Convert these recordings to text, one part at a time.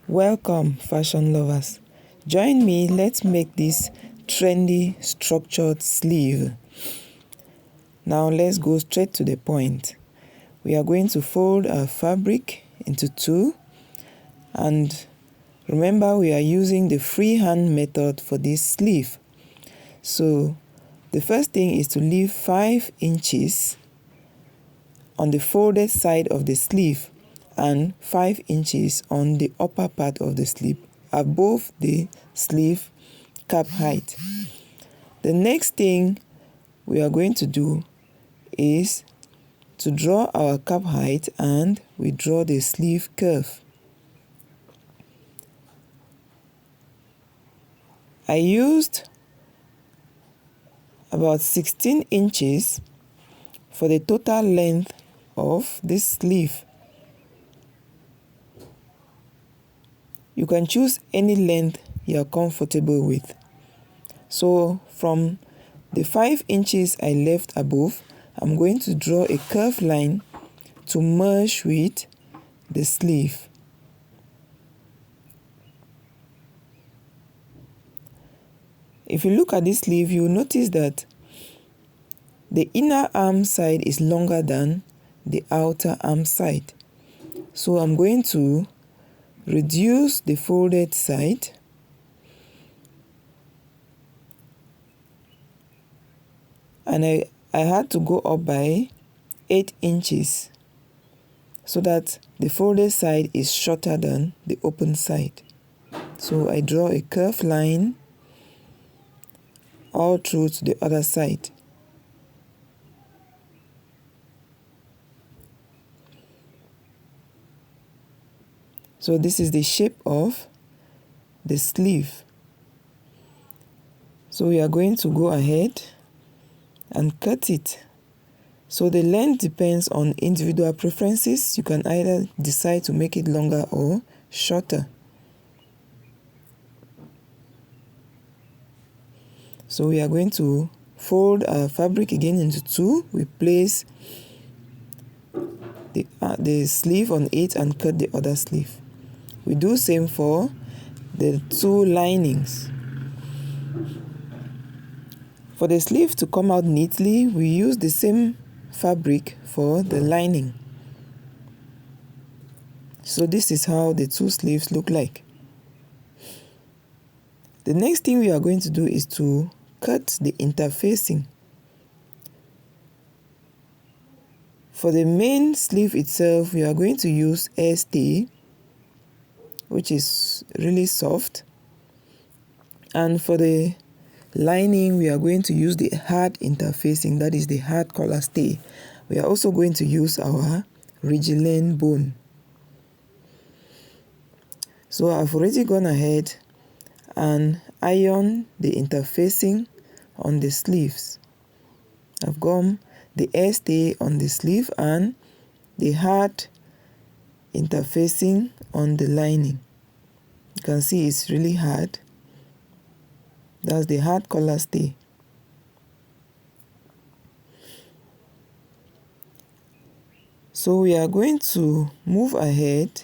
Welcome, fashion lovers. Join me, let's make this trendy structured sleeve. Now let's go straight to the point. We are going to fold our fabric into two, and remember we are using the freehand method for this sleeve. So the first thing is to leave 5 inches on the folded side of the sleeve and 5 inches on the upper part of the sleeve above the sleeve cap height. The next thing we are going to do is to draw our cap height, and we draw the sleeve curve. I used about 16 inches for the total length of this sleeve. You can choose any length you are comfortable with. So from the 5 inches I left above, I'm going to draw a curved line to merge with the sleeve. If you look at this sleeve, you'll notice that the inner arm side is longer than the outer arm side. So I'm going to reduce the folded side and I had to go up by 8 inches so that the folded side is shorter than the open side. So I draw a curved line all through to the other side. So this is the shape of the sleeve. So we are going to go ahead and cut it. So the length depends on individual preferences. You can either decide to make it longer or shorter. So we are going to fold our fabric again into two. We place the sleeve on it and cut the other sleeve. We do same for the two linings. For the sleeve to come out neatly, we use the same fabric for the lining. So this is how the two sleeves look like. The next thing we are going to do is to cut the interfacing. For the main sleeve itself, we are going to use stay, which is really soft. And for the lining, we are going to use the hard interfacing, that is the hard collar stay. We are also going to use our regilene bone. So I've already gone ahead and iron the interfacing on the sleeves. I've gone the stay on the sleeve and the hard interfacing on the lining. You can see it's really hard. That's the hard collar stay. So we are going to move ahead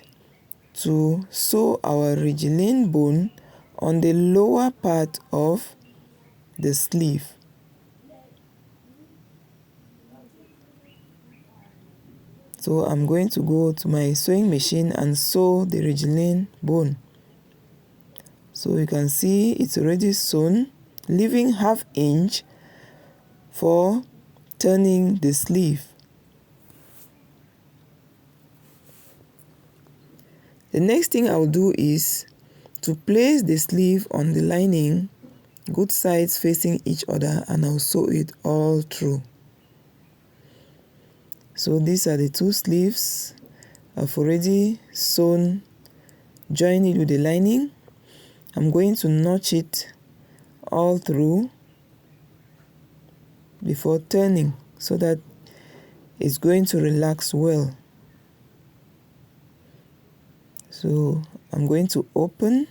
to sew our regilene bone on the lower part of the sleeve. So I'm going to go to my sewing machine and sew the regilene bone. So you can see it's already sewn, leaving 1/2 inch for turning the sleeve. The next thing I'll do is to place the sleeve on the lining, good sides facing each other, and I'll sew it all through. So these are the two sleeves. I've already sewn, join it with the lining. I'm going to notch it all through before turning so that it's going to relax well. So I'm going to open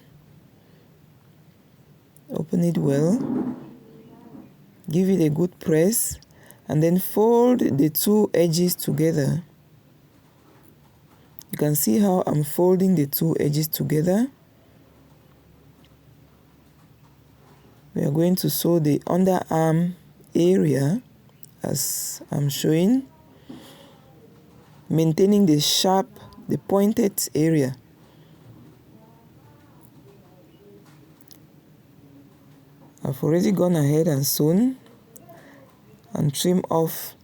it well, give it a good press, and then fold the two edges together You can see how I'm folding the two edges together. We are going to sew the underarm area as I'm showing, maintaining the sharp, the pointed area. I've already gone ahead and sewn and trim off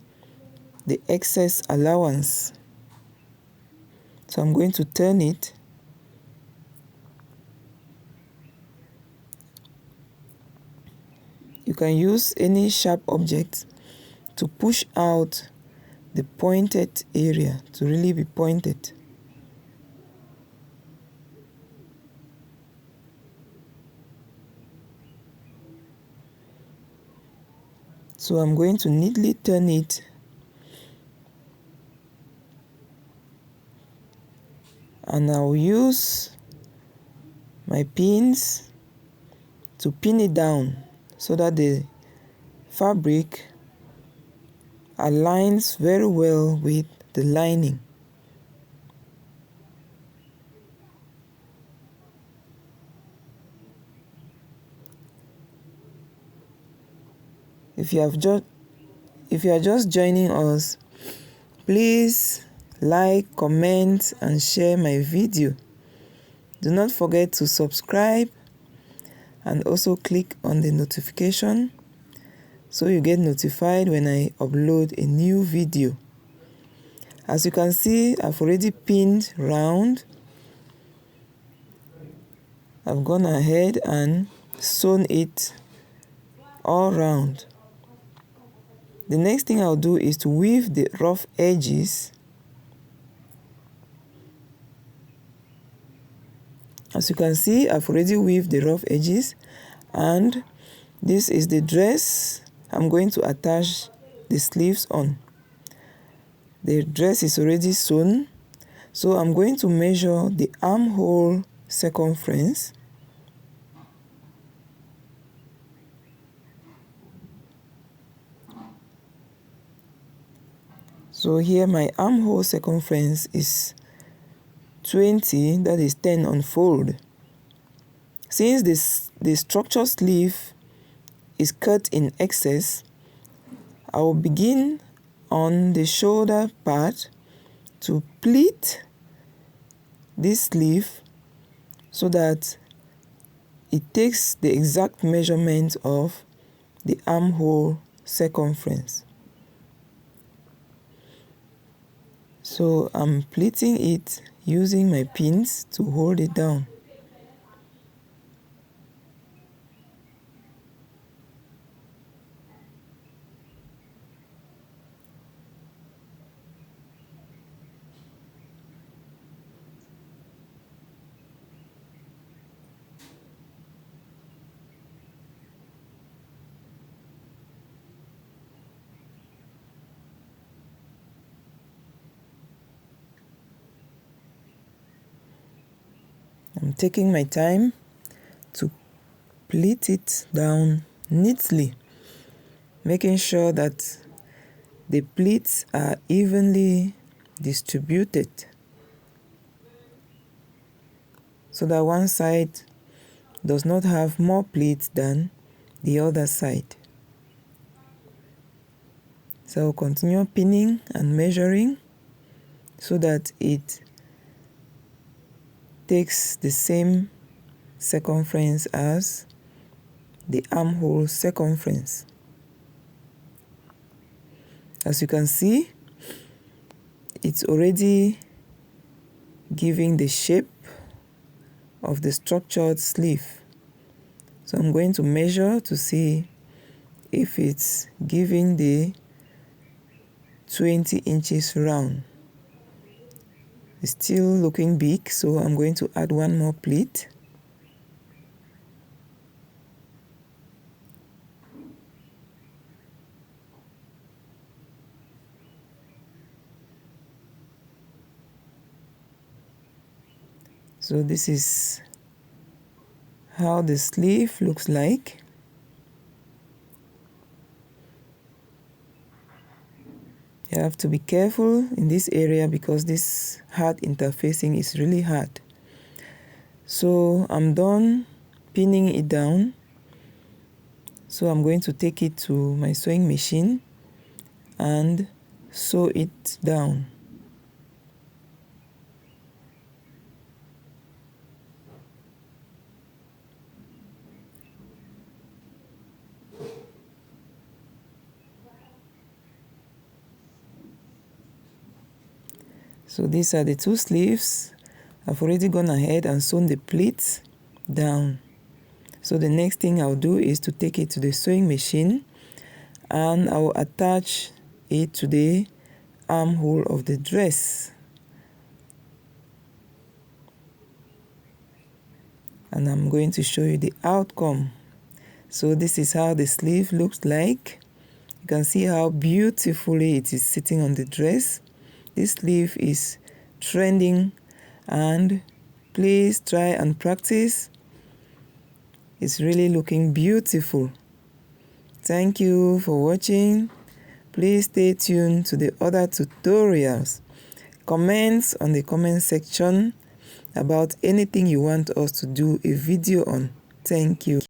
the excess allowance. So I'm going to turn it. You can use any sharp object to push out the pointed area to really be pointed. So I'm going to neatly turn it and I'll use my pins to pin it down so that the fabric aligns very well with the lining. If you are just joining us, please like, comment, and share my video. Do not forget to subscribe and also click on the notification so you get notified when I upload a new video. As you can see, I've already pinned round. I've gone ahead and sewn it all round. The next thing I'll do is to weave the rough edges. As you can see, I've already weaved the rough edges, and this is the dress I'm going to attach the sleeves on. The dress is already sewn, so I'm going to measure the armhole circumference. So here my armhole circumference is 20, that is 10 on fold. Since the structure sleeve is cut in excess, I will begin on the shoulder part to pleat this sleeve so that it takes the exact measurement of the armhole circumference. So I'm pleating it using my pins to hold it down. I'm taking my time to pleat it down neatly, making sure that the pleats are evenly distributed so that one side does not have more pleats than the other side. So I'll continue pinning and measuring so that it takes the same circumference as the armhole circumference. As you can see, it's already giving the shape of the structured sleeve. So I'm going to measure to see if it's giving the 20 inches round. It's still looking big, so I'm going to add one more pleat. So this is how the sleeve looks like. You have to be careful in this area because this hard interfacing is really hard. So I'm done pinning it down. So I'm going to take it to my sewing machine and sew it down. So these are the two sleeves. I've already gone ahead and sewn the pleats down. So the next thing I'll do is to take it to the sewing machine and I'll attach it to the armhole of the dress. And I'm going to show you the outcome. So this is how the sleeve looks like. You can see how beautifully it is sitting on the dress. This sleeve is trending, and please try and practice. It's really looking beautiful. Thank you for watching. Please stay tuned to the other tutorials. Comment on the comment section about anything you want us to do a video on. Thank you.